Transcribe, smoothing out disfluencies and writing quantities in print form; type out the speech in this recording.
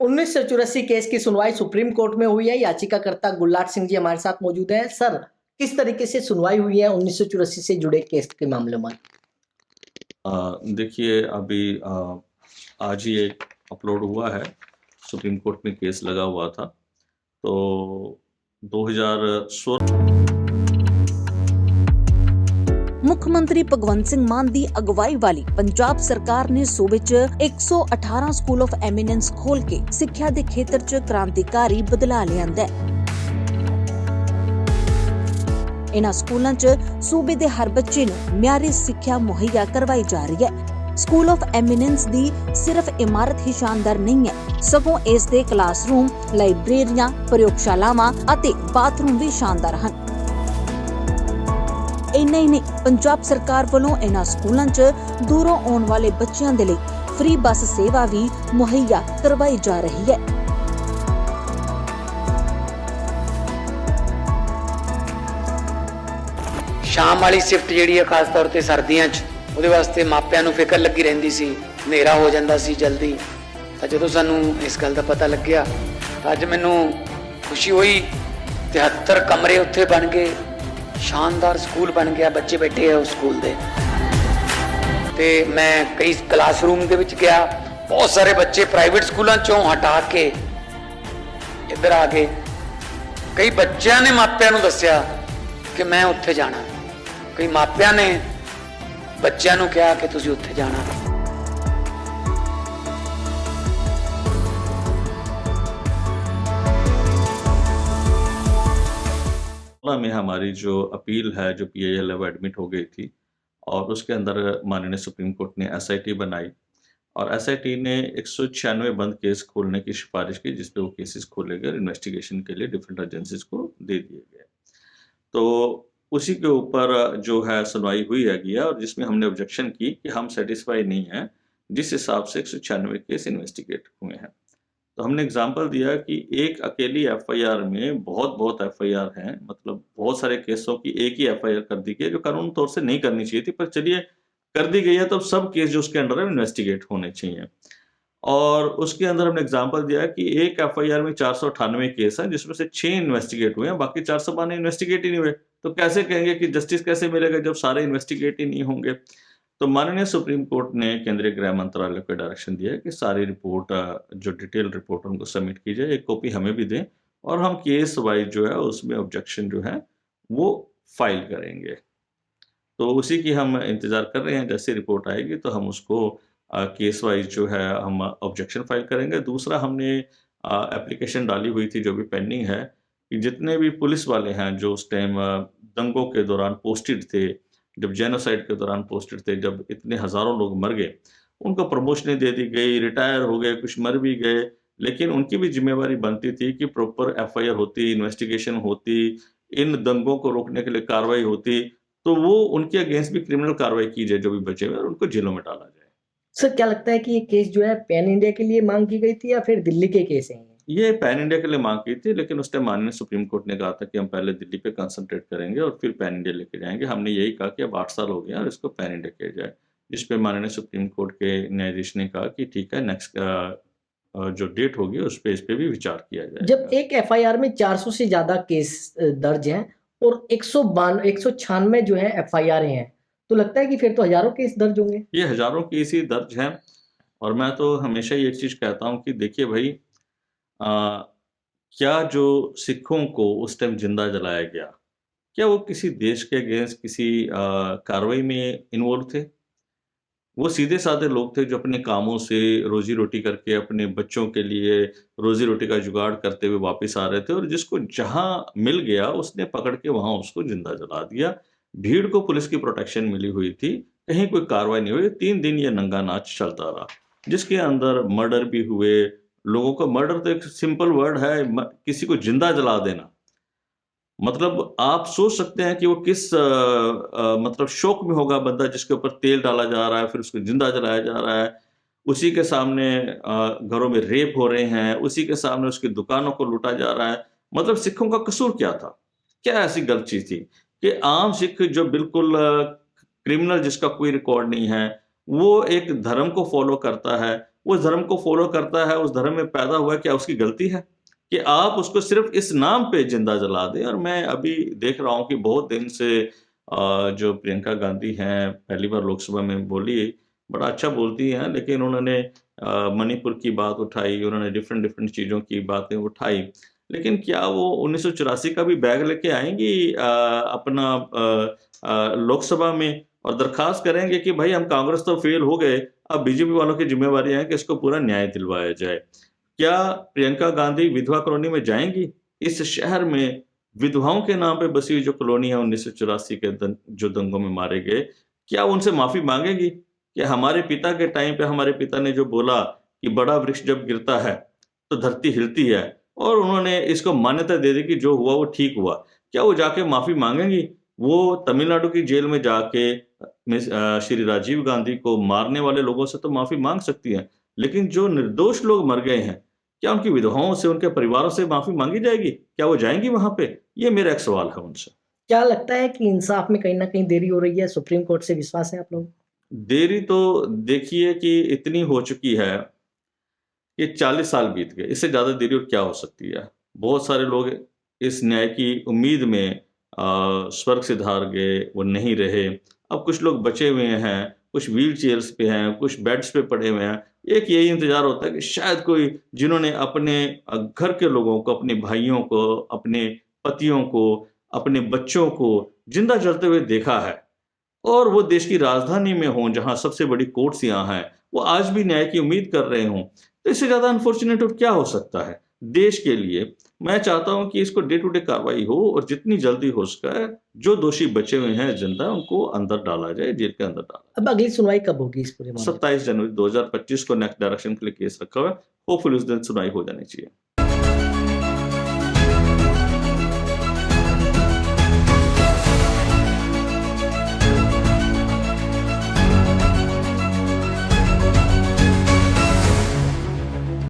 1984 case की सुनवाई supreme court में हुई है। याचिकाकर्ता गुरलाट सिंह जी हमारे साथ मौजूद हैं। सर, किस तरीके से सुनवाई हुई है 1984 से जुड़े केस के मामले में? देखिए अभी आज ही एक अपलोड हुआ है, सुप्रीम कोर्ट में केस लगा हुआ था। तो 2016 ਮੁੱਖ ਮੰਤਰੀ ਭਗਵੰਤ ਸਿੰਘ ਮਾਨ ਦੀ ਅਗਵਾਈ ਵਾਲੀ ਪੰਜਾਬ ਸਰਕਾਰ ਨੇ ਸੂਬੇ 'ਚ 118 ਸਕੂਲ ਆਫ ਐਮੀਨੈਂਸ ਖੋਲ ਕੇ ਸਿੱਖਿਆ ਦੇ ਖੇਤਰ 'ਚ ਕ੍ਰਾਂਤੀਕਾਰੀ ਬਦਲਾਅ ਲਿਆਂਦਾ ਹੈ। ਇਨ੍ਹਾਂ ਸਕੂਲਾਂ 'ਚ ਸੂਬੇ ਦੇ ਹਰ ਬੱਚੇ ਨੂੰ ਮਿਆਰੀ ਸਿੱਖਿਆ ਮੁਹੱਈਆ ਕਰਵਾਈ ਜਾ ਰਹੀ ਹੈ। ਸਕੂਲ ਆਫ ਐਮੀਨੈਂਸ ਦੀ ਸਿਰਫ ਇਮਾਰਤ ਹੀ ਸ਼ਾਨਦਾਰ ਨਹੀਂ ਹੈ, ਸਗੋਂ ਇਸ ਦੇ ਕਲਾਸਰੂਮ, ਲਾਇਬ੍ਰੇਰੀਆਂ, ਪ੍ਰਯੋਗਸ਼ਾਲਾਵਾਂ ਅਤੇ ਬਾਥਰੂਮ ਵੀ ਸ਼ਾਨਦਾਰ ਹਨ। ਇੰਨਾ ਹੀ ਨਹੀਂ, ਪੰਜਾਬ ਸਰਕਾਰ ਵੱਲੋਂ ਇਨ੍ਹਾਂ ਸਕੂਲਾਂ 'ਚ ਦੂਰੋਂ ਆਉਣ ਵਾਲੇ ਬੱਚਿਆਂ ਦੇ ਲਈ ਫ੍ਰੀ ਬੱਸ ਸੇਵਾ ਵੀ ਮੁਹੱਈਆ ਕਰਵਾਈ ਜਾ ਰਹੀ ਹੈ। ਸ਼ਾਮ ਵਾਲੀ ਸ਼ਿਫਟ ਜਿਹੜੀ ਹੈ ਖਾਸ ਤੌਰ ਤੇ ਸਰਦੀਆਂ 'ਚ, ਉਹਦੇ ਵਾਸਤੇ ਮਾਪਿਆਂ ਨੂੰ ਫਿਕਰ ਲੱਗੀ ਰਹਿੰਦੀ ਸੀ, ਹਨੇਰਾ ਹੋ ਜਾਂਦਾ ਸੀ ਜਲਦੀ। ਤਾਂ ਜਦੋਂ ਸਾਨੂੰ ਇਸ ਗੱਲ ਦਾ ਪਤਾ ਲੱਗਿਆ ਤਾਂ ਅੱਜ ਮੈਨੂੰ ਖੁਸ਼ੀ ਹੋਈ। 73 ਕਮਰੇ ਉੱਥੇ ਬਣ ਗਏ, ਸ਼ਾਨਦਾਰ ਸਕੂਲ ਬਣ ਗਿਆ, ਬੱਚੇ ਬੈਠੇ ਆ ਉਸ ਸਕੂਲ ਦੇ। ਤੇ ਮੈਂ ਕਈ ਕਲਾਸਰੂਮ ਦੇ ਵਿੱਚ ਗਿਆ, ਬਹੁਤ ਸਾਰੇ ਬੱਚੇ ਪ੍ਰਾਈਵੇਟ ਸਕੂਲਾਂ 'ਚੋਂ ਹਟਾ ਕੇ ਇੱਧਰ ਆ ਗਏ। ਕਈ ਬੱਚਿਆਂ ਨੇ ਮਾਪਿਆਂ ਨੂੰ ਦੱਸਿਆ ਕਿ ਮੈਂ ਉੱਥੇ ਜਾਣਾ। ਕਈ ਮਾਪਿਆਂ ਨੇ ਬੱਚਿਆਂ ਨੂੰ ਕਿਹਾ ਕਿ ਤੁਸੀਂ ਉੱਥੇ ਜਾਣਾ। में हमारी जो अपील है, जो PIL वो एडमिट हो गई थी और उसके अंदर माननीय सुप्रीम कोर्ट ने SIT बनाई और SIT ने 196 बंद केस खोलने की सिफारिश की, जिसपे वो केसेस खोले गए, इन्वेस्टिगेशन के लिए डिफरेंट एजेंसीज को दे दिए गए। तो उसी के ऊपर जो है सुनवाई हुई है और जिसमें हमने ऑब्जेक्शन की कि हम सेटिस्फाई नहीं हैं जिस हिसाब से 196 केस इन्वेस्टिगेट हुए हैं। तो हमने एग्जाम्पल दिया कि एक अकेली FIR में बहुत FIR हैं, मतलब बहुत सारे केसों की एक ही FIR कर दी गई जो कानून तौर से नहीं करनी चाहिए थी, पर चलिए कर दी गई है तो सब केस जो उसके अंडर है इन्वेस्टिगेट होने चाहिए। और उसके अंदर हमने एग्जाम्पल दिया कि एक FIR में 498 केस हैं जिसमें से 6 इन्वेस्टिगेट हुए हैं, बाकी 492 इन्वेस्टिगेट ही नहीं हुए। तो कैसे कहेंगे कि जस्टिस कैसे मिलेगा जब सारे इन्वेस्टिगेट ही नहीं होंगे। तो माननीय सुप्रीम कोर्ट ने केंद्रीय गृह मंत्रालय को डायरेक्शन दिया कि सारी रिपोर्ट, जो डिटेल रिपोर्ट उनको सबमिट की जाए, एक कॉपी हमें भी दें और हम केस वाइज जो है उसमें ऑब्जेक्शन जो है वो फाइल करेंगे। तो उसी की हम इंतज़ार कर रहे हैं, जैसे रिपोर्ट आएगी तो हम उसको केस वाइज जो है हम ऑब्जेक्शन फाइल करेंगे। दूसरा, हमने एप्लीकेशन डाली हुई थी जो भी पेंडिंग है कि जितने भी पुलिस वाले हैं जो उस टाइम दंगों के दौरान पोस्टेड थे, जब जेनोसाइड के दौरान पोस्टेड थे, जब इतने हज़ारों लोग मर गए, उनको प्रमोशनें दे दी गई, रिटायर हो गए, कुछ मर भी गए, लेकिन उनकी भी जिम्मेवारी बनती थी कि प्रॉपर FIR होती, इन्वेस्टिगेशन होती, इन दंगों को रोकने के लिए कार्रवाई होती, तो वो उनके अगेंस्ट भी क्रिमिनल कार्रवाई की जाए जो भी बचे हुए, और उनको जेलों में डाला जाए। सर, क्या लगता है कि ये केस जो है पैन इंडिया के लिए मांग की गई थी या फिर दिल्ली के केस हैं? ये पैन इंडिया के लिए मांग की थी, लेकिन उस टाइम माननीय सुप्रीम कोर्ट ने कहा था कि हम पहले दिल्ली पे कंसंट्रेट करेंगे और फिर पैन इंडिया लेके जाएंगे। हमने यही कहा कि अब 8 साल हो गए और इसको पैन इंडिया किया जाए, जिस पे माननीय सुप्रीम कोर्ट के न्यायाधीश ने कहा कि ठीक है, नेक्स्ट जो डेट होगी उस पे इस पे भी विचार किया जाए। जब एक FIR में 400 से ज्यादा केस दर्ज हैं और 196 जो है FIR हैं, तो लगता है कि फिर तो हजारों केस दर्ज होंगे। ये हजारों केस ही दर्ज हैं और मैं तो हमेशा ये एक चीज़ कहता हूँ कि देखिए भाई, क्या जो सिखों को उस टाइम जिंदा जलाया गया, क्या वो किसी देश के अगेंस्ट किसी कार्रवाई में इन्वॉल्व थे? वो सीधे साधे लोग थे जो अपने कामों से रोजी रोटी करके अपने बच्चों के लिए रोजी रोटी का जुगाड़ करते हुए वापस आ रहे थे, और जिसको जहां मिल गया उसने पकड़ के वहां उसको जिंदा जला दिया। भीड़ को पुलिस की प्रोटेक्शन मिली हुई थी, कहीं कोई कार्रवाई नहीं हुई। 3 दिन ये नंगा नाच चलता रहा, जिसके अंदर मर्डर भी हुए। लोगों को मर्डर तो एक सिंपल वर्ड है, किसी को जिंदा जला देना। मतलब आप सोच सकते हैं कि वो किस मतलब शौक में होगा बंदा जिसके ऊपर तेल डाला जा रहा है, फिर उसको जिंदा जलाया जा रहा है, उसी के सामने घरों में रेप हो रहे हैं, उसी के सामने उसकी दुकानों को लूटा जा रहा है। मतलब सिखों का कसूर क्या था? क्या ऐसी गलत चीज थी कि आम सिख जो बिल्कुल क्रिमिनल, जिसका कोई रिकॉर्ड नहीं है, वो एक धर्म को फॉलो करता है, वो उस धर्म को फॉलो करता है, उस धर्म में पैदा हुआ है, क्या उसकी गलती है कि आप उसको सिर्फ इस नाम पे जिंदा जला दें? और मैं अभी देख रहा हूँ कि बहुत दिन से जो प्रियंका गांधी हैं, पहली बार लोकसभा में बोली, बड़ा अच्छा बोलती हैं, लेकिन उन्होंने मणिपुर की बात उठाई, उन्होंने डिफरेंट डिफरेंट चीज़ों की बातें उठाई, लेकिन क्या वो 1984 का भी बैग लेके आएंगी अपना लोकसभा में और दरखास्त करेंगे कि भाई हम कांग्रेस तो फेल हो गए, अब बीजेपी वालों की जिम्मेवारी है कि इसको पूरा न्याय दिलवाया जाए? क्या प्रियंका गांधी विधवा कॉलोनी में जाएंगी? इस शहर में विधवाओं के नाम पे बसी हुई जो कॉलोनी है 1984 के जो दंगों में मारे गए, क्या वो उनसे माफी मांगेगी कि हमारे पिता के टाइम पे हमारे पिता ने जो बोला कि बड़ा वृक्ष जब गिरता है तो धरती हिलती है, और उन्होंने इसको मान्यता दे दी कि जो हुआ वो ठीक हुआ, क्या वो जाके माफी मांगेंगी? वो तमिलनाडु की जेल में जाके श्री राजीव गांधी को मारने वाले लोगों से तो माफी मांग सकती हैं, लेकिन जो निर्दोष लोग मर गए हैं, क्या उनकी विधवाओं से, उनके परिवारों से माफी मांगी जाएगी? क्या वो जाएंगी वहां पे? ये मेरा एक सवाल है उनसे। क्या लगता है कि इंसाफ में कहीं ना कहीं देरी हो रही है? सुप्रीम कोर्ट से विश्वास है आप लोग? देरी तो देखिए कि इतनी हो चुकी है कि 40 साल बीत गए, इससे ज्यादा देरी और क्या हो सकती है? बहुत सारे लोग इस न्याय की उम्मीद में स्वर्ग से धार गए, वो नहीं रहे। अब कुछ लोग बचे हुए हैं, कुछ व्हील चेयर्स पे हैं, कुछ बेड्स पे पड़े हुए हैं। एक यही इंतजार होता है कि शायद कोई जिन्होंने अपने घर के लोगों को, अपने भाइयों को, अपने पतियों को, अपने बच्चों को जिंदा जलते हुए देखा है और वो देश की राजधानी में हों, जहां सबसे बड़ी कोर्ट्स यहाँ हैं, वो आज भी न्याय की उम्मीद कर रहे हों, तो इससे ज्यादा अनफॉर्चुनेट और क्या हो सकता है देश के लिए? मैं चाहता हूं कि इसको डे टू डे कार्रवाई हो और जितनी जल्दी हो सके जो दोषी बचे हुए हैं जिंदा, उनको अंदर डाला जाए, जेल के अंदर डाला। अब अगली सुनवाई कब होगी इस पूरे मामले में? 27 जनवरी 2025 को नेक्स्ट डायरेक्शन के लिए केस रखा हुआ है। होपफुली उस दिन सुनवाई हो जानी चाहिए।